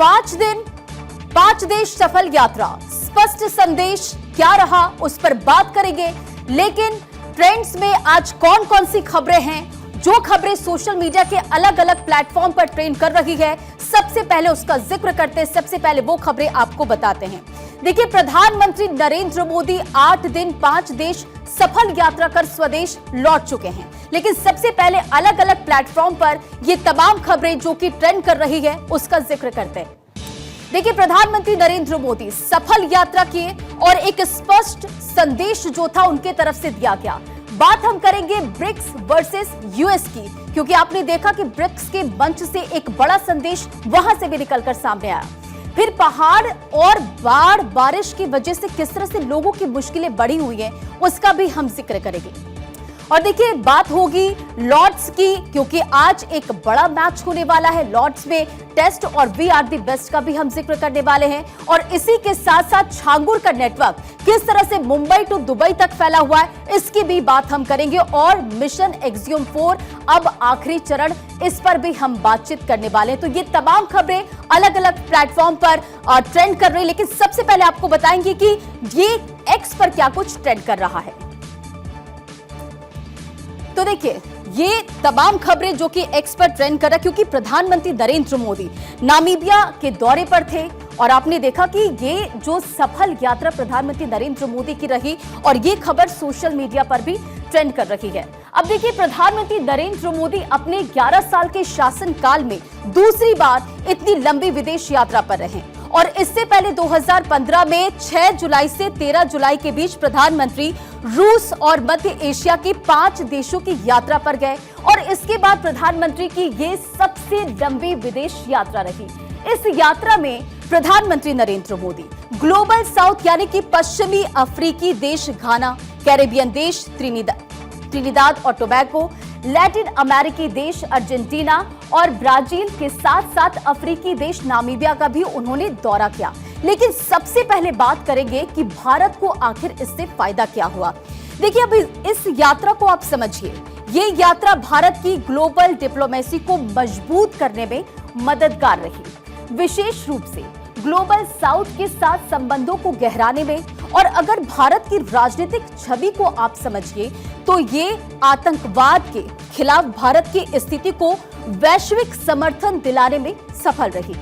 5 दिन 5 देश सफल यात्रा, स्पष्ट संदेश क्या रहा उस पर बात करेंगे। लेकिन ट्रेंड्स में आज कौन कौन सी खबरें हैं, जो खबरें सोशल मीडिया के अलग अलग प्लेटफॉर्म पर ट्रेंड कर रही है, सबसे पहले उसका जिक्र करते हैं। सबसे पहले वो खबरें आपको बताते हैं। देखिए, प्रधानमंत्री नरेंद्र मोदी 8 दिन 5 देश सफल यात्रा कर स्वदेश लौट चुके हैं। लेकिन सबसे पहले अलग अलग प्लेटफॉर्म पर ये तमाम खबरें जो कि ट्रेंड कर रही है उसका जिक्र करते हैं। देखिए, प्रधानमंत्री नरेंद्र मोदी सफल यात्रा किए और एक स्पष्ट संदेश जो था उनके तरफ से दिया गया। बात हम करेंगे ब्रिक्स वर्सेस यूएस की, क्योंकि आपने देखा कि ब्रिक्स के मंच से एक बड़ा संदेश वहां से भी निकलकर सामने आया। फिर पहाड़ और बाढ़ बारिश की वजह से किस तरह से लोगों की मुश्किलें बढ़ी हुई हैं, उसका भी हम जिक्र करेंगे। और देखिए, बात होगी लॉर्ड्स की, क्योंकि आज एक बड़ा मैच होने वाला है लॉर्ड्स में। टेस्ट और वी आर दी बेस्ट का भी हम जिक्र करने वाले हैं। और इसी के साथ साथ छांगुर का नेटवर्क किस तरह से मुंबई टू दुबई तक फैला हुआ है, इसकी भी बात हम करेंगे। और मिशन एक्सियम 4 अब आखिरी चरण, इस पर भी हम बातचीत करने वाले हैं। तो ये तमाम खबरें अलग अलग प्लेटफॉर्म पर ट्रेंड कर रही है। लेकिन सबसे पहले आपको बताएंगे कि ये एक्स पर क्या कुछ ट्रेंड कर रहा है। तो देखिए, ये तमाम खबरें जो कि एक्स पर ट्रेंड कर रहा है, क्योंकि प्रधानमंत्री नरेंद्र मोदी नामीबिया के दौरे पर थे और आपने देखा कि ये जो सफल यात्रा प्रधानमंत्री नरेंद्र मोदी की रही और ये खबर सोशल मीडिया पर भी ट्रेंड कर रही है। अब देखिए, प्रधानमंत्री नरेंद्र मोदी अपने 11 साल के शासनकाल में दूसरी बार इतनी लंबी विदेश यात्रा पर रहे और इससे पहले 2015 में 6 जुलाई से 13 जुलाई के बीच प्रधानमंत्री रूस और मध्य एशिया के 5 देशों की यात्रा पर गए और इसके बाद प्रधानमंत्री की ये सबसे लंबी विदेश यात्रा रही। इस यात्रा में प्रधानमंत्री नरेंद्र मोदी ग्लोबल साउथ यानी कि पश्चिमी अफ्रीकी देश घाना, कैरेबियन देश त्रिनिदाद और टोबैगो, लैटिन अमेरिकी देश अर्जेंटीना और ब्राजील के साथ साथ अफ्रीकी देश नामीबिया का भी उन्होंने दौरा किया। लेकिन सबसे पहले बात करेंगे कि भारत को आखिर इससे फायदा क्या हुआ। देखिए, अब इस यात्रा को आप समझिए, ये यात्रा भारत की ग्लोबल डिप्लोमेसी को मजबूत करने में मददगार रही, विशेष रूप से ग्लोबल साउथ के साथ संबंधों को गहराने में। और अगर भारत की राजनीतिक छवि को आप समझिए तो ये आतंकवाद के खिलाफ भारत की स्थिति को वैश्विक समर्थन दिलाने में सफल रही।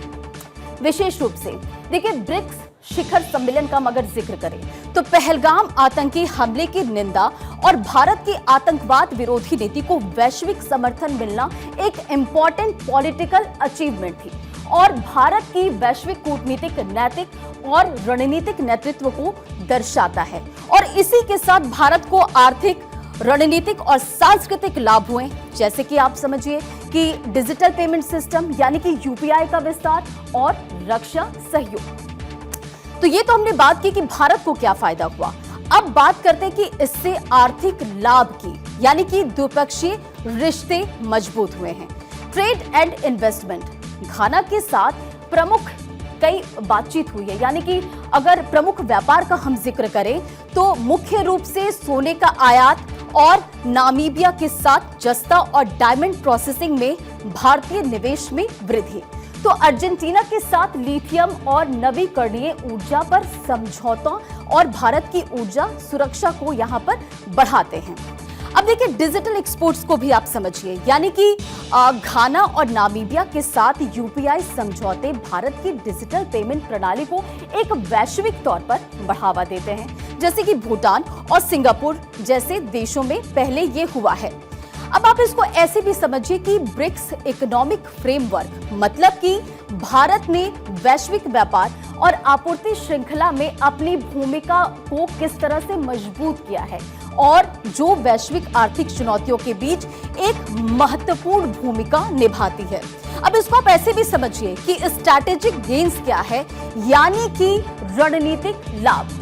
विशेष रूप से देखिए, ब्रिक्स शिखर सम्मेलन का अगर जिक्र करें तो पहलगाम आतंकी हमले की निंदा और भारत की आतंकवाद विरोधी नीति को वैश्विक समर्थन मिलना एक इंपॉर्टेंट पॉलिटिकल अचीवमेंट थी और भारत की वैश्विक कूटनीतिक, नैतिक और रणनीतिक नेतृत्व को दर्शाता है। और इसी के साथ भारत को आर्थिक, रणनीतिक और सांस्कृतिक लाभ हुए, जैसे कि आप समझिए कि डिजिटल पेमेंट सिस्टम यानी कि यूपीआई का विस्तार और रक्षा सहयोग। तो ये तो हमने बात की कि भारत को क्या फायदा हुआ। अब बात करते हैं कि इससे आर्थिक लाभ की, यानी कि द्विपक्षीय रिश्ते मजबूत हुए हैं। ट्रेड एंड इन्वेस्टमेंट, घाना के साथ प्रमुख कई बातचीत हुई है, यानी कि अगर प्रमुख व्यापार का हम जिक्र करें तो मुख्य रूप से सोने का आयात और नामीबिया के साथ जस्ता और डायमंड प्रोसेसिंग में भारतीय निवेश में वृद्धि। तो अर्जेंटीना के साथ लिथियम और नवीकरणीय ऊर्जा पर समझौता और भारत की ऊर्जा सुरक्षा को यहां पर बढ़ाते हैं। अब देखिए, डिजिटल एक्सपोर्ट्स को भी आप समझिए, यानी कि घाना और नामीबिया के साथ यूपीआई समझौते भारत की डिजिटल पेमेंट प्रणाली को एक वैश्विक तौर पर बढ़ावा देते हैं, जैसे कि भूटान और सिंगापुर जैसे देशों में पहले ये हुआ है। अब आप इसको ऐसे भी समझिए कि ब्रिक्स इकोनॉमिक फ्रेमवर्क, मतलब कि भारत ने वैश्विक व्यापार और आपूर्ति श्रृंखला में अपनी भूमिका को किस तरह से मजबूत किया है और जो वैश्विक आर्थिक चुनौतियों के बीच एक महत्वपूर्ण भूमिका निभाती है। अब इसको आप ऐसे भी समझिए कि स्ट्रैटेजिक गेन्स क्या है, यानी कि रणनीतिक लाभ।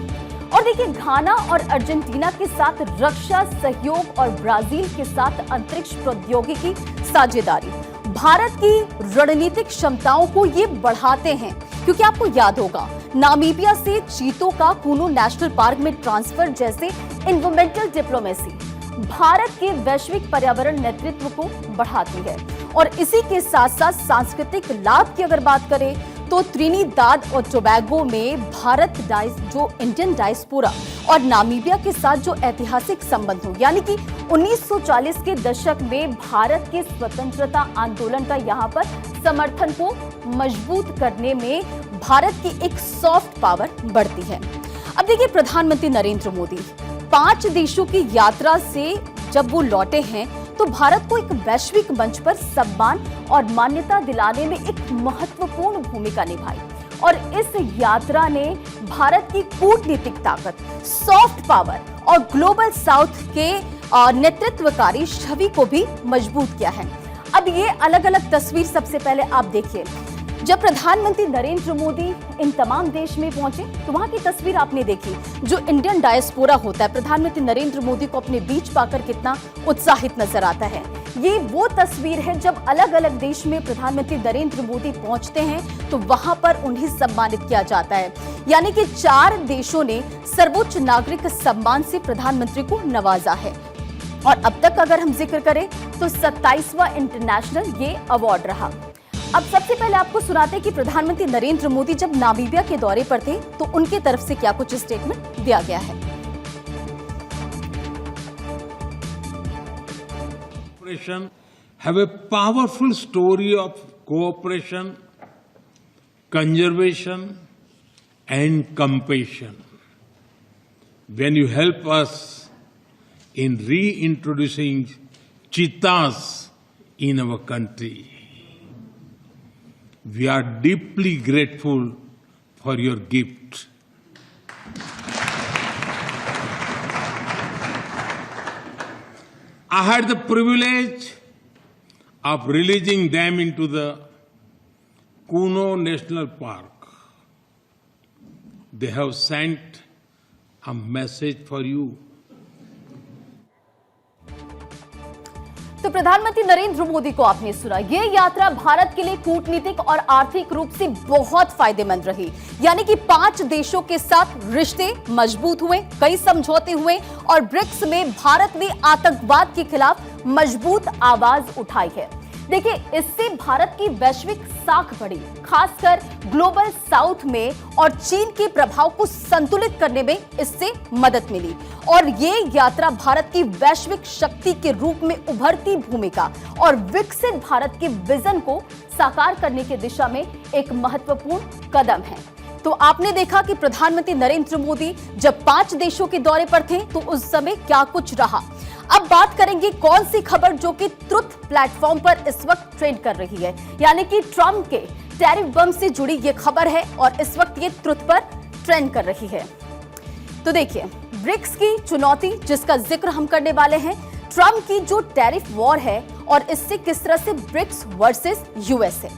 और देखिए, घाना और अर्जेंटीना के साथ रक्षा सहयोग और ब्राजील के साथ अंतरिक्ष प्रौद्योगिकी साझेदारी भारत की रणनीतिक क्षमताओं को ये बढ़ाते हैं, क्योंकि आपको याद होगा नामीबिया से चीतों का कुनो नेशनल पार्क में ट्रांसफर जैसे एनवायरमेंटल डिप्लोमेसी भारत के वैश्विक पर्यावरण नेतृत्व को बढ़ाती है। और इसी के साथ साथ सांस्कृतिक लाभ की अगर बात करें तो त्रिनिदाद और टोबैगो में जो इंडियन डायस्पोरा और नामीबिया के साथ जो ऐतिहासिक संबंध हो, यानी कि 1940 के दशक में भारत के स्वतंत्रता आंदोलन का यहाँ पर समर्थन को मजबूत करने में भारत की एक सॉफ्ट पावर बढ़ती है। अब देखिए, प्रधानमंत्री नरेंद्र मोदी 5 देशों की यात्रा से जब वो लौटे हैं तो भारत को एक वैश्विक मंच पर सम्मान और मान्यता दिलाने में एक महत्वपूर्ण भूमिका निभाई और इस यात्रा ने भारत की कूटनीतिक ताकत, सॉफ्ट पावर और ग्लोबल साउथ के नेतृत्वकारी छवि को भी मजबूत किया है। अब ये अलग अलग तस्वीर सबसे पहले आप देखिए। जब प्रधानमंत्री नरेंद्र मोदी इन तमाम देश में पहुंचे तो वहां की तस्वीर आपने देखी। जो इंडियन डायस्पोरा होता है, प्रधानमंत्री नरेंद्र मोदी को अपने बीच पाकर कितना उत्साहित नजर आता है। ये वो तस्वीर है जब अलग अलग देश में प्रधानमंत्री नरेंद्र मोदी पहुंचते हैं तो वहां पर उन्हें सम्मानित किया जाता है। यानी कि 4 देशों ने सर्वोच्च नागरिक सम्मान से प्रधानमंत्री को नवाजा है और अब तक अगर हम जिक्र करें तो 27वां इंटरनेशनल ये अवार्ड रहा। अब सबसे पहले आपको सुनाते हैं कि प्रधानमंत्री नरेंद्र मोदी जब नामीबिया के दौरे पर थे तो उनके तरफ से क्या कुछ स्टेटमेंट दिया गया है। Have a powerful story of cooperation, conservation and compassion. When you help us in reintroducing cheetahs in our country, we are deeply grateful for your gift. I had the privilege of releasing them into the Kuno National Park. They have sent a message for you. तो प्रधानमंत्री नरेंद्र मोदी को आपने सुना। ये यात्रा भारत के लिए कूटनीतिक और आर्थिक रूप से बहुत फायदेमंद रही। यानी कि 5 देशों के साथ रिश्ते मजबूत हुए, कई समझौते हुए और ब्रिक्स में भारत ने आतंकवाद के खिलाफ मजबूत आवाज उठाई है। देखिए, इससे भारत की वैश्विक साख बढ़ी, खासकर ग्लोबल साउथ में, और चीन के प्रभाव को संतुलित करने में इससे मदद मिली। और ये यात्रा भारत की वैश्विक शक्ति के रूप में उभरती भूमिका और विकसित भारत के विजन को साकार करने की दिशा में एक महत्वपूर्ण कदम है। तो आपने देखा कि प्रधानमंत्री नरेंद्र मोदी जब 5 देशों के दौरे पर थे तो उस समय क्या कुछ रहा। अब बात करेंगे कौन सी खबर जो कि ट्रुथ प्लेटफॉर्म पर इस वक्त ट्रेंड कर रही है, यानी कि ट्रंप के टैरिफ बम से जुड़ी ये खबर है और इस वक्त ये ट्रुथ पर ट्रेंड कर रही है। तो देखिए, ब्रिक्स की चुनौती जिसका जिक्र हम करने वाले हैं, ट्रंप की जो टैरिफ वॉर है और इससे किस तरह से ब्रिक्स वर्सेस यूएस है।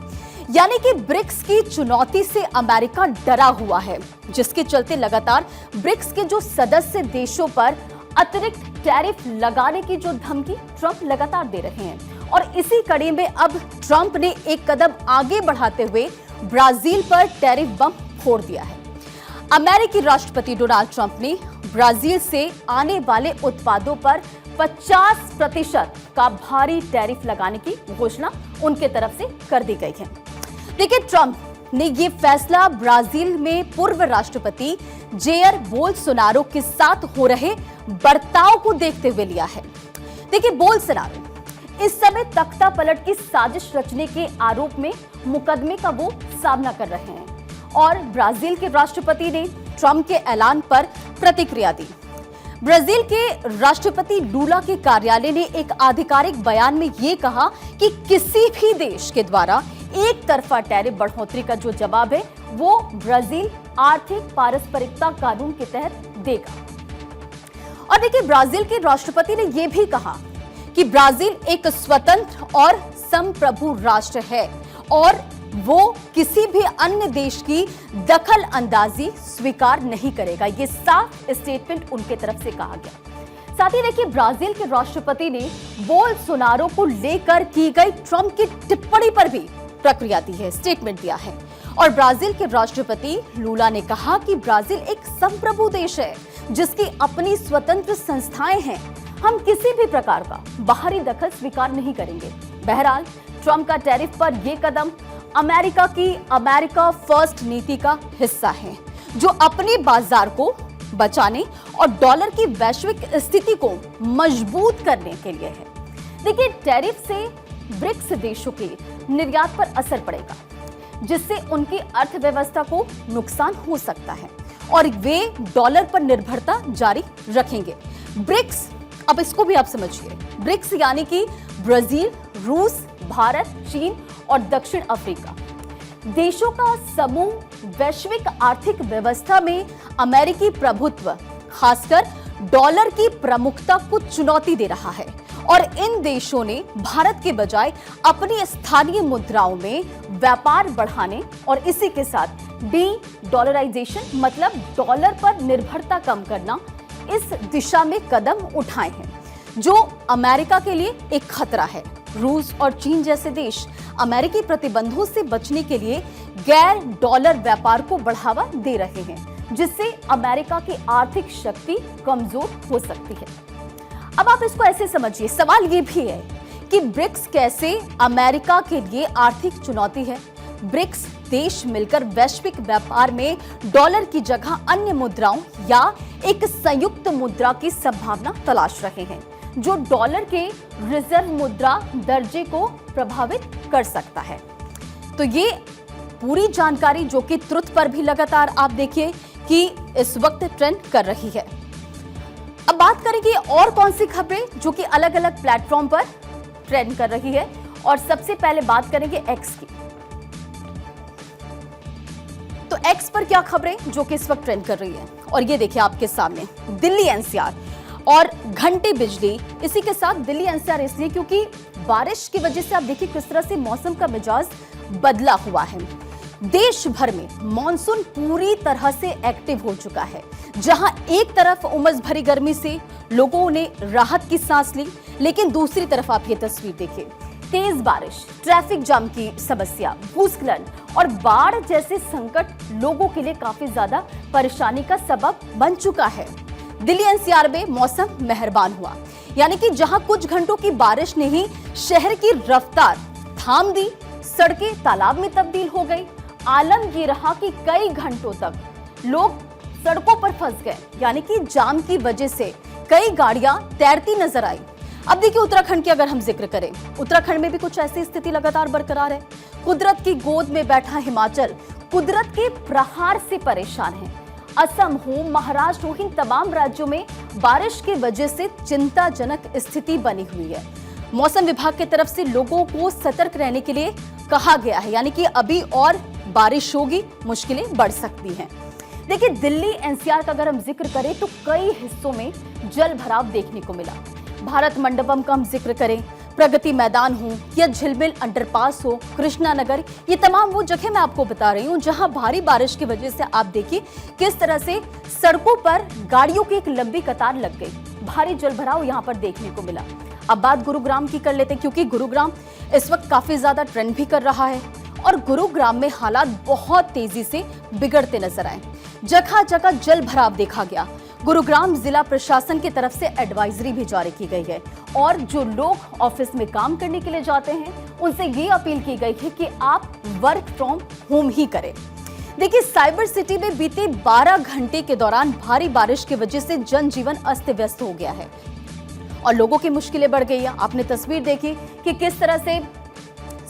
यानी कि ब्रिक्स की चुनौती से अमेरिका डरा हुआ है, जिसके चलते लगातार ब्रिक्स के जो सदस्य देशों पर अतिरिक्त टैरिफ लगाने की जो धमकी ट्रंप लगातार दे रहे हैं। और इसी कड़ी में अब ट्रंप ने एक कदम आगे बढ़ाते हुए ब्राजील पर टैरिफ बम फोड़ दिया है। अमेरिकी राष्ट्रपति डोनाल्ड ट्रंप ने ब्राजील से आने वाले उत्पादों पर 50% का भारी टैरिफ लगाने की घोषणा उनके तरफ से कर दी गई है। देखिए, ट्रंप ने ये फैसला ब्राजील में पूर्व राष्ट्रपति जेयर बोल्सोनारो के साथ हो रहे बर्ताव को देखते हुए लिया है। देखिए, बोल्सोनारो इस समय तख्ता पलट की साजिश रचने के आरोप में मुकदमे का वो सामना कर रहे हैं और ब्राजील के राष्ट्रपति ने ट्रंप के ऐलान पर प्रतिक्रिया दी। ब्राजील के राष्ट्रपति लूला के कार्यालय ने एक आधिकारिक बयान में ये कहा कि किसी भी देश के द्वारा एक तरफा टैरिफ बढ़ोतरी का जो जवाब है वो ब्राजील आर्थिक पारस्परिकता कानून के तहत देगा। और देखिए, ब्राजील के राष्ट्रपति ने यह भी कहा कि ब्राजील एक स्वतंत्र और संप्रभु राष्ट्र है और वो किसी भी अन्य देश की दखल अंदाजी स्वीकार नहीं करेगा। ये साफ स्टेटमेंट उनके तरफ से कहा गया। साथ ही देखिए, ब्राजील के राष्ट्रपति ने बोल्सोनारो को लेकर की गई ट्रंप की टिप्पणी पर भी प्रक्रिया दी है, स्टेटमेंट दिया है। और ब्राजील के राष्ट्रपति लूला ने कहा कि ब्राजील एक संप्रभु देश है जिसकी अपनी स्वतंत्र संस्थाएं हैं। हम किसी भी प्रकार का बाहरी दखल स्वीकार नहीं करेंगे। बहरहाल, ट्रंप का टैरिफ पर यह कदम अमेरिका की अमेरिका फर्स्ट नीति का हिस्सा हैं, जो अपने बाजार को बचाने और डॉलर की वैश्विक स्थिति को मजबूत करने के लिए है। देखिए, टैरिफ से ब्रिक्स देशों के निर्यात पर असर पड़ेगा, जिससे उनकी अर्थव्यवस्था को नुकसान हो सकता है और वे डॉलर पर निर्भरता जारी रखेंगे। ब्रिक्स, अब इसको भी आप समझिए, ब्रिक्स यानी कि ब्राजील, रूस, भारत, चीन और दक्षिण अफ्रीका देशों का समूह वैश्विक आर्थिक व्यवस्था में अमेरिकी प्रभुत्व, खासकर डॉलर की प्रमुखता को चुनौती दे रहा है और इन देशों ने भारत के बजाय अपनी स्थानीय मुद्राओं में व्यापार बढ़ाने और इसी के साथ डी डॉलराइजेशन मतलब डॉलर पर निर्भरता कम करना, इस दिशा में कदम उठाए हैं, जो अमेरिका के लिए एक खतरा है। रूस और चीन जैसे देश अमेरिकी प्रतिबंधों से बचने के लिए गैर डॉलर व्यापार को बढ़ावा दे रहे हैं, जिससे अमेरिका की आर्थिक शक्ति कमजोर हो सकती है। अब आप इसको ऐसे समझिए, सवाल ये भी है कि ब्रिक्स कैसे अमेरिका के लिए आर्थिक चुनौती है। ब्रिक्स देश मिलकर वैश्विक व्यापार में डॉलर की जगह अन्य मुद्राओं या एक संयुक्त मुद्रा की संभावना तलाश रहे हैं, जो डॉलर के रिजर्व मुद्रा दर्जे को प्रभावित कर सकता है। तो ये पूरी जानकारी जो कि ट्रुथ पर भी लगातार आप देखिए कि इस वक्त ट्रेंड कर रही है। अब बात करेंगे और कौन सी खबरें जो कि अलग अलग प्लेटफॉर्म पर ट्रेंड कर रही है, और सबसे पहले बात करेंगे एक्स की। तो एक्स पर क्या खबरें जो कि इस वक्त ट्रेंड कर रही है, और ये देखिए आपके सामने दिल्ली एनसीआर और घंटे बिजली। इसी के साथ दिल्ली एनसीआर इसलिए क्योंकि बारिश की वजह से आप देखिए किस तरह से मौसम का मिजाज बदला हुआ है। देश भर में मॉनसून पूरी तरह से एक्टिव हो चुका है, जहां एक तरफ उमस भरी गर्मी से लोगों ने राहत की सांस ली, लेकिन दूसरी तरफ आप ये तस्वीर देखिए, तेज बारिश, ट्रैफिक जाम की समस्या, भूस्खलन और बाढ़ जैसे संकट लोगों के लिए काफी ज्यादा परेशानी का सबब बन चुका है। दिल्ली एनसीआर में मौसम मेहरबान हुआ, यानी कि जहां कुछ घंटों की बारिश ने ही शहर की रफ्तार थाम दी, सड़कें तालाब में तब्दील हो गई। आलम ये रहा कि कई घंटों तक लोग सड़कों पर फंस गए, यानी कि जाम की वजह से कई गाड़ियां तैरती नजर आई। अब देखिए उत्तराखंड की अगर हम जिक्र करें, उत्तराखंड में भी कुछ ऐसी स्थिति लगातार बरकरार है। कुदरत की गोद में बैठा हिमाचल कुदरत के प्रहार से परेशान है। असम हो, महाराष्ट्र हो, इन तमाम राज्यों में बारिश की वजह से चिंताजनक स्थिति बनी हुई है। मौसम विभाग की तरफ से लोगों को सतर्क रहने के लिए कहा गया है, यानी कि अभी और बारिश होगी, मुश्किलें बढ़ सकती हैं। देखिए दिल्ली एनसीआर का अगर हम जिक्र करें तो कई हिस्सों में जल भराव देखने को मिला। भारत मंडपम का हम जिक्र करें, प्रगति मैदान हो या झिलमिल अंडरपास हो, कृष्णा नगर, ये तमाम वो जगह मैं आपको बता रही हूँ जहां भारी बारिश की वजह से आप देखिए किस तरह से सड़कों पर गाड़ियों की एक लंबी कतार लग गई। भारी जलभराव यहां पर देखने को मिला। अब बात गुरुग्राम की कर लेते हैं, क्योंकि गुरुग्राम इस वक्त काफी ज्यादा ट्रेंड भी कर रहा है और गुरुग्राम में हालात बहुत तेजी से बिगड़ते नजर आए। जगह जगह जल भराव देखा गया। गुरुग्राम जिला प्रशासन की तरफ से एडवाइजरी भी जारी की गई है और जो लोग ऑफिस में काम करने के लिए जाते हैं उनसे ये अपील की गई है कि आप वर्क फ्रॉम होम ही करें। देखिए साइबर सिटी में बीते 12 घंटे के दौरान भारी बारिश की वजह से जनजीवन अस्त व्यस्त हो गया है और लोगों की मुश्किलें बढ़ गई है। आपने तस्वीर देखी कि किस तरह से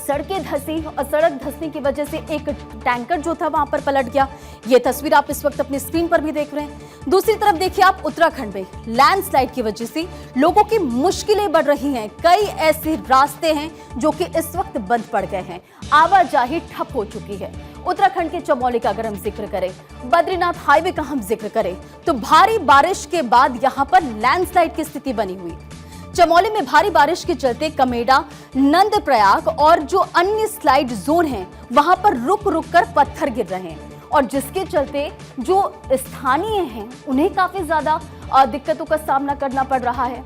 सड़कें धंसी और सड़क धंसने की वजह से एक टैंकर जो था वहां पर पलट गया। ये तस्वीर आप इस वक्त अपनी स्क्रीन पर भी देख रहे हैं। दूसरी तरफ देखिए आप उत्तराखंड में लैंडस्लाइड की वजह से लोगों की मुश्किलें बढ़ रही हैं। कई ऐसे रास्ते हैं जो कि इस वक्त बंद पड़ गए हैं, आवाजाही ठप हो चुकी है। उत्तराखंड के चमोली का अगर हम जिक्र करें, बद्रीनाथ हाईवे का हम जिक्र करें तो भारी बारिश के बाद यहां पर लैंडस्लाइड की स्थिति बनी हुई। चमोली में भारी बारिश के चलते कमेडा, नंदप्रयाग और जो अन्य स्लाइड जोन हैं वहां पर रुक रुक कर पत्थर गिर रहे हैं और जिसके चलते जो स्थानीय हैं उन्हें काफी ज्यादा दिक्कतों का सामना करना पड़ रहा है।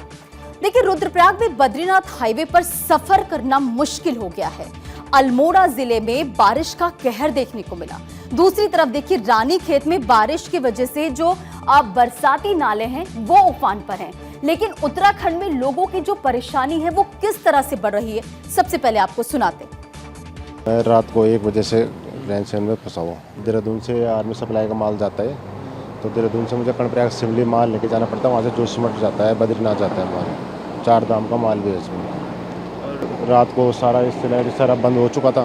देखिए रुद्रप्रयाग में बद्रीनाथ हाईवे पर सफर करना मुश्किल हो गया है। अल्मोड़ा जिले में बारिश का कहर देखने को मिला। दूसरी तरफ देखिए रानीखेत में बारिश की वजह से जो बरसाती नाले हैं वो उफान पर हैं, लेकिन उत्तराखंड में लोगों की जो परेशानी है वो किस तरह से बढ़ रही है सबसे पहले आपको सुनाते। मैं रात को 1 बजे से टेंशन में फंसा हुआ। देहरादून से आर्मी सप्लाई का माल जाता है, तो देहरादून से मुझे कर्णप्रयाग शिमली माल लेके जाना पड़ता है। वहाँ से जोशीमठ जाता है, बद्रीनाथ जाता है माल। 4 धाम का माल भी है इसमें। रात को सारा सिलेंडर सारा बंद हो चुका था,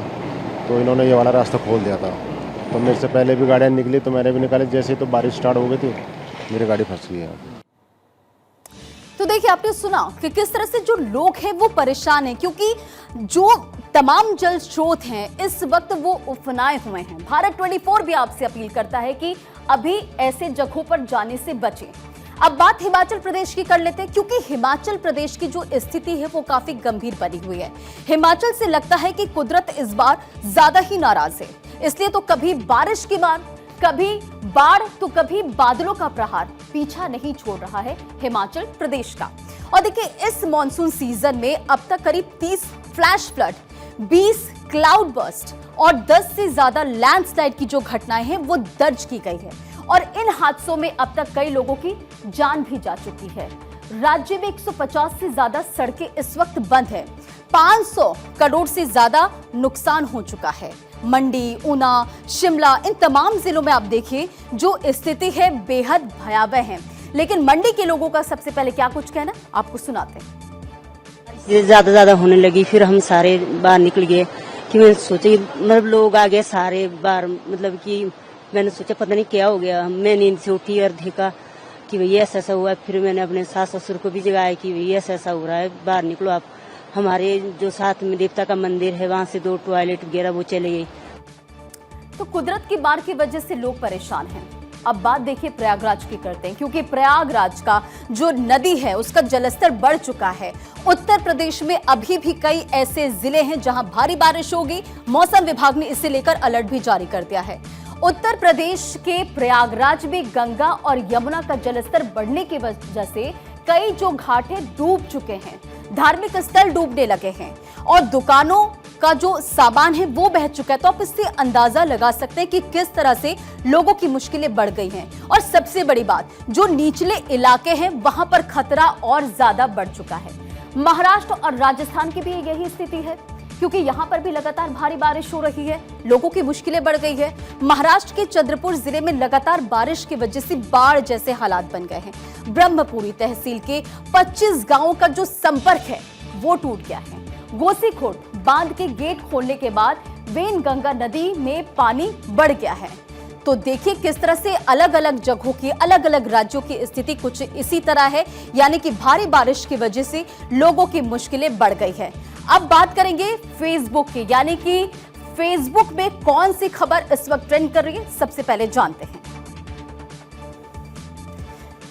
तो इन्होंने ये वाला रास्ता खोल दिया था। तो मेरे से पहले भी गाड़ियाँ निकली, तो मैंने भी निकाली। जैसे ही तो बारिश स्टार्ट हो गई थी, मेरी गाड़ी फंस गई है। तो देखिए, आपने सुना कि किस तरह से जो लोग हैं वो परेशान हैं, क्योंकि जो तमाम जल स्रोत हैं इस वक्त वो उफनाए हुए हैं। भारत 24 भी आपसे अपील करता है कि अभी ऐसे जगहों पर जाने से बचें। अब बात हिमाचल प्रदेश की कर लेते हैं, क्योंकि हिमाचल प्रदेश की जो स्थिति है वो काफी गंभीर बनी हुई है। हिमाचल से लगता है कि कुदरत इस बार ज्यादा ही नाराज है। इसलिए तो कभी बारिश की मार, कभी बाढ़, तो कभी बादलों का प्रहार पीछा नहीं छोड़ रहा है हिमाचल प्रदेश का। और देखिए, इस मॉनसून सीजन में अब तक करीब 30 फ्लैश फ्लड, 20 क्लाउड बर्स्ट और 10 से ज्यादा लैंडस्लाइड की जो घटनाएं हैं वो दर्ज की गई है। और इन हादसों में अब तक कई लोगों की जान भी जा चुकी है। राज्य में 150 से ज्यादा सड़कें इस वक्त बंद है। 500 करोड़ से ज्यादा नुकसान हो चुका है। मंडी, ऊना, शिमला, इन तमाम जिलों में आप देखिए जो स्थिति है बेहद भयावह है। लेकिन मंडी के लोगों का सबसे पहले क्या कुछ कहना, आपको सुनाते हैं। ज्यादा होने लगी, फिर हम सारे बाहर निकल गए कि मैंने सोचा मतलब लोग आ गए सारे बाहर, मतलब कि मैंने सोचा पता नहीं क्या हो गया। मैं नींद से उठी और देखा कि भैया ऐसा हुआ है। फिर मैंने अपने सास ससुर को भी जगाया कि भैया ऐसा हो रहा है, बाहर निकलो आप। हमारे जो साथ में देवता का मंदिर है वहाँ से 2 टॉयलेट वगैरह वो चले गए। तो कुदरत की बाढ़ की वजह से लोग परेशान हैं। अब बात देखिए प्रयागराज की करते हैं, क्योंकि प्रयागराज का जो नदी है उसका जलस्तर बढ़ चुका है। उत्तर प्रदेश में अभी भी कई ऐसे जिले हैं जहां भारी बारिश होगी। मौसम विभाग ने इसे लेकर अलर्ट भी जारी कर दिया है। उत्तर प्रदेश के प्रयागराज में गंगा और यमुना का जलस्तर बढ़ने की वजह से कई जो घाट हैं डूब चुके हैं, धार्मिक स्थल डूबने लगे हैं और दुकानों का जो सामान है वो बह चुका है। तो आप इससे अंदाजा लगा सकते हैं कि किस तरह से लोगों की मुश्किलें बढ़ गई हैं। और सबसे बड़ी बात, जो निचले इलाके हैं वहां पर खतरा और ज्यादा बढ़ चुका है। महाराष्ट्र और राजस्थान की भी यही स्थिति है, क्योंकि यहां पर भी लगातार भारी बारिश हो रही है, लोगों की मुश्किलें बढ़ गई है। महाराष्ट्र के चंद्रपुर जिले में लगातार बारिश की वजह से बाढ़ जैसे हालात बन गए हैं। ब्रह्मपुरी तहसील के 25 गांवों का जो संपर्क है वो टूट गया है। गोसीखोट बांध के गेट खोलने के बाद वेनगंगा नदी में पानी बढ़ गया है। तो देखिए किस तरह से अलग अलग जगहों की, अलग अलग राज्यों की स्थिति कुछ इसी तरह है, यानी कि भारी बारिश की वजह से लोगों की मुश्किलें बढ़ गई है। अब बात करेंगे फेसबुक की, यानी कि फेसबुक में कौन सी खबर इस वक्त ट्रेंड कर रही है, सबसे पहले जानते हैं।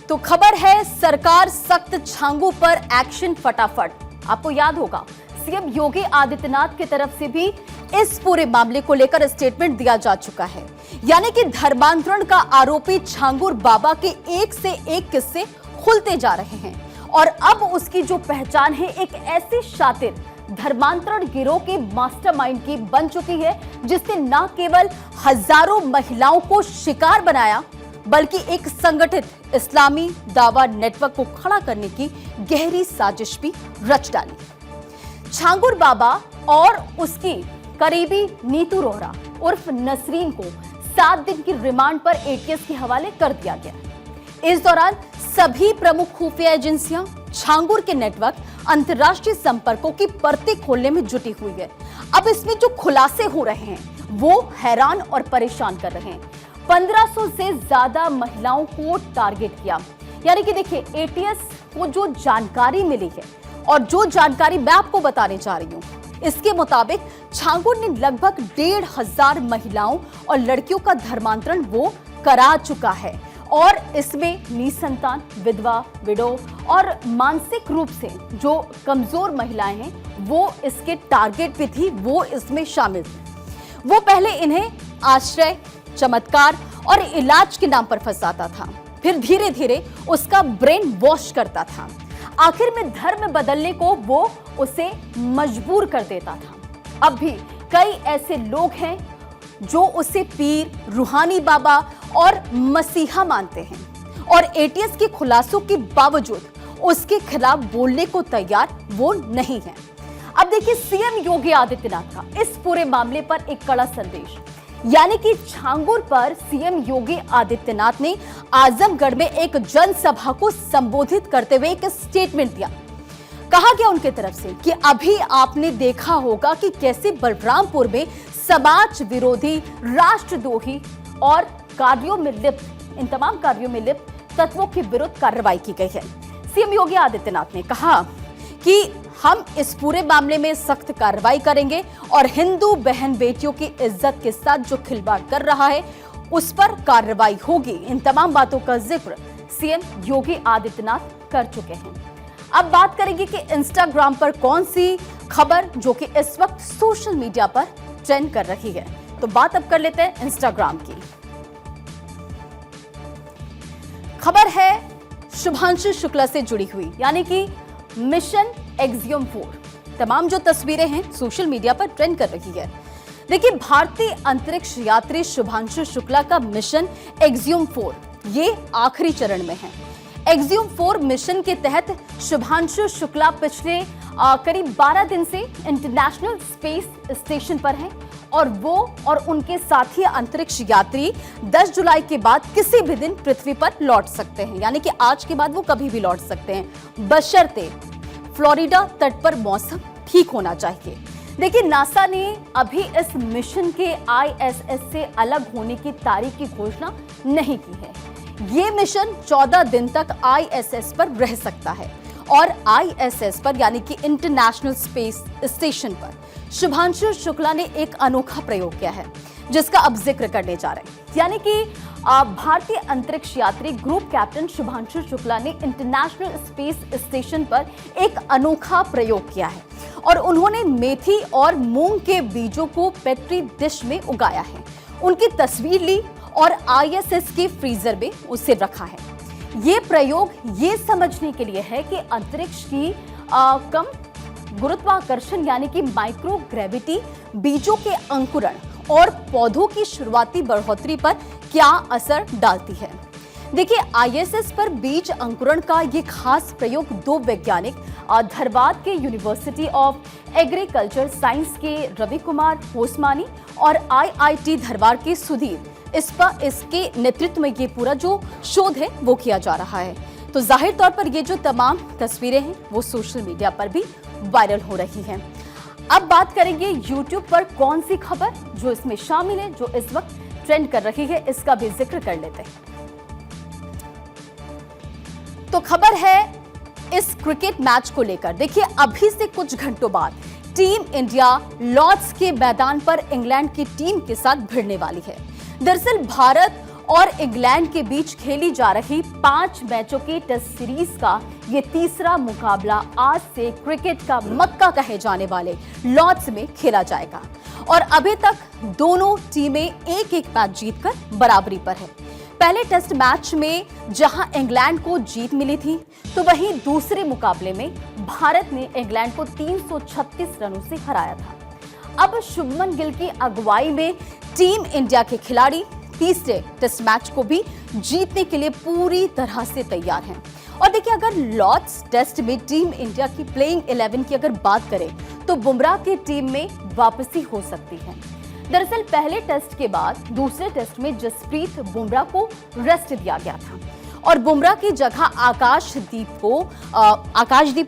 तो खबर है, सरकार सख्त छांगू पर एक्शन फटाफट। आपको याद होगा सीएम योगी आदित्यनाथ की तरफ से भी इस पूरे मामले को लेकर स्टेटमेंट दिया जा चुका है। यानी कि धर्मांतरण का आरोपी छांगुर बाबा के एक से एक किस्से खुलते जा रहे हैं और अब उसकी जो पहचान है एक ऐसे शातिर धर्मांतरण गिरोह के मास्टरमाइंड की बन चुकी है, जिसने न केवल हजारों महिलाओं को शिकार बनाया बल्कि एक संगठित इस्लामी दावा नेटवर्क को खड़ा करने की गहरी साजिश भी रच डाली। छांगुर बाबा और उसकी करीबी नीतू रोहरा उर्फ नसरीन को 7 दिन की रिमांड पर एटीएस के हवाले कर दिया गया। इस दौरान सभी प्रमुख खुफिया एजेंसियां छांगुर के नेटवर्क, अंतर्राष्ट्रीय संपर्कों की परतें खोलने में जुटी हुई है। अब इसमें जो खुलासे हो रहे हैं वो हैरान और परेशान कर रहे हैं। 1500 से ज्यादा महिलाओं को टारगेट किया। यानी कि देखिए, एटीएस को जो जानकारी मिली है और जो जानकारी मैं आपको बताने जा रही हूं, इसके मुताबिक छांगुर ने लगभग 1500 महिलाओं और लड़कियों का धर्मांतरण वो करा चुका है और इसमें निसंतान, विधवा, विडो और मानसिक रूप से जो कमजोर महिलाएं हैं वो इसके टारगेट पे थी, वो इसमें शामिल थी। वो पहले इन्हें आश्रय, चमत्कार और इलाज के नाम पर फंसाता था, फिर धीरे धीरे उसका ब्रेन वॉश करता था। आखिर में धर्म बदलने को वो उसे मजबूर कर देता था। अब भी कई ऐसे लोग हैं जो उसे पीर, रूहानी बाबा और मसीहा मानते हैं और एटीएस के खुलासों के बावजूद उसके खिलाफ बोलने को तैयार वो नहीं है। अब देखिए सीएम योगी आदित्यनाथ का इस पूरे मामले पर एक कड़ा संदेश, यानी कि छांगुर पर सीएम योगी आदित्यनाथ ने आजमगढ़ में एक जनसभा को संबोधित करते हुए एक स्टेटमेंट दिया। कहा गया उनके तरफ से कि अभी आपने देखा होगा कि कैसे बलरामपुर में समाज विरोधी, राष्ट्रद्रोही और कार्यों में लिप्त, इन तमाम कार्यों में लिप्त तत्वों के विरुद्ध कार्रवाई की गई है। सीएम योगी आदित्यनाथ ने कहा कि हम इस पूरे मामले में सख्त कार्रवाई करेंगे और हिंदू बहन बेटियों की इज्जत के साथ जो खिलवाड़ कर रहा है उस पर कार्रवाई होगी। इन तमाम बातों का जिक्र सीएम योगी आदित्यनाथ कर चुके हैं। अब बात करेंगे कि इंस्टाग्राम पर कौन सी खबर जो कि इस वक्त सोशल मीडिया पर ट्रेंड कर रही है। तो बात अब कर लेते हैं इंस्टाग्राम की। खबर है शुभांशु शुक्ला से जुड़ी हुई, यानी कि मिशन एक्सियम 4। तमाम जो तस्वीरें हैं सोशल मीडिया पर ट्रेंड कर रही है। देखिए, भारतीय अंतरिक्ष यात्री शुभांशु शुक्ला का मिशन एक्सियम 4 ये आखिरी चरण में है। एक्सियम 4 मिशन के तहत शुभांशु शुक्ला पिछले करीब 12 दिन से इंटरनेशनल स्पेस स्टेशन पर हैं और वो और उनके साथी अंतरिक्ष यात्री 10 जुलाई के बाद किसी भी दिन पृथ्वी पर लौट सकते हैं, यानी कि आज के बाद वो कभी भी लौट सकते हैं, बशर्ते फ्लोरिडा तट पर मौसम ठीक होना चाहिए। देखिए, नासा ने अभी इस मिशन के आईएसएस से अलग होने की तारीख की घोषणा नहीं की है। ये मिशन 14 दिन तक आईएसएस पर रह सकता है और आईएसएस पर यानी कि इंटरनेशनल स्पेस स्टेशन पर शुभांशु शुक्ला ने एक अनोखा प्रयोग किया है जिसका अब जिक्र करने जा रहे हैं। यानी कि भारतीय अंतरिक्ष यात्री ग्रुप कैप्टन शुभांशु शुक्ला ने इंटरनेशनल स्पेस स्टेशन पर एक अनोखा प्रयोग किया है और उन्होंने मेथी और मूंग के बीजों को पेट्री डिश में उगाया है। उनकी तस्वीर ली और आईएसएस के फ्रीजर में उसे रखा है। ये प्रयोग ये समझने के लिए है कि अंतरिक्ष की कम गुरुत्वाकर्षण यानी कि माइक्रो ग्रेविटी बीजों के अंकुरण और पौधों की शुरुआती बढ़ोतरी पर क्या असर डालती है। देखिए, आईएसएस पर बीज अंकुरण का ये खास प्रयोग 2 वैज्ञानिक धनबाद के यूनिवर्सिटी ऑफ एग्रीकल्चर साइंस के रवि कुमार होसमानी और आईआईटी धनबाद के सुधीर इसके नेतृत्व में ये पूरा जो शोध है वो किया जा रहा है। तो जाहिर तौर पर ये जो तमाम तस्वीरें हैं वो सोशल मीडिया पर भी वायरल हो रही हैं। अब बात करेंगे YouTube पर कौन सी खबर जो इसमें शामिल है, जो इस वक्त ट्रेंड कर रही है, इसका भी जिक्र कर लेते हैं। तो खबर है इस क्रिकेट मैच को लेकर। देखिए, अभी से कुछ घंटों बाद टीम इंडिया लॉर्ड्स के मैदान पर इंग्लैंड की टीम के साथ भिड़ने वाली है। दरअसल भारत और इंग्लैंड के बीच खेली जा रही 5 मैचों की टेस्ट सीरीज का ये तीसरा मुकाबला आज से क्रिकेट का मक्का कहे जाने वाले लॉर्ड्स में खेला जाएगा और अभी तक दोनों टीमें एक-एक मैच जीतकर बराबरी पर है। पहले टेस्ट मैच में जहां इंग्लैंड को जीत मिली थी, तो वहीं दूसरे मुकाबले में भारत ने इंग्लैंड को 336 रनों से हराया था। अब शुभमन गिल की अगुवाई में टीम इंडिया के खिलाड़ी तीसरे टेस्ट मैच को भी जीतने के लिए पूरी तरह से तैयार हैं। और देखिए, अगर लॉर्ड्स टेस्ट में टीम इंडिया की प्लेइंग 11 की अगर बात करें तो बुमराह की टीम में वापसी हो सकती है। दरअसल पहले टेस्ट के बाद दूसरे टेस्ट में जसप्रीत बुमराह को रेस्ट दिया गया था और बुमराह की जगह आकाशदीप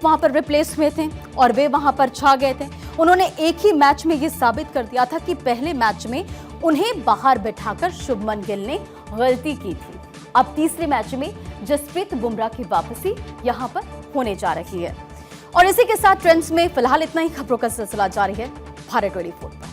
वहां पर रिप्लेस हुए थे और वे वहां पर छा गए थे। उन्होंने एक ही मैच में ये साबित कर दिया था कि पहले मैच में उन्हें बाहर बिठाकर शुभमन गिल ने गलती की थी। अब तीसरे मैच में जसप्रीत बुमराह की वापसी यहां पर होने जा रही है। और इसी के साथ ट्रेंड्स में फिलहाल इतना ही। खबरों का सिलसिला जारी है। भारत 24।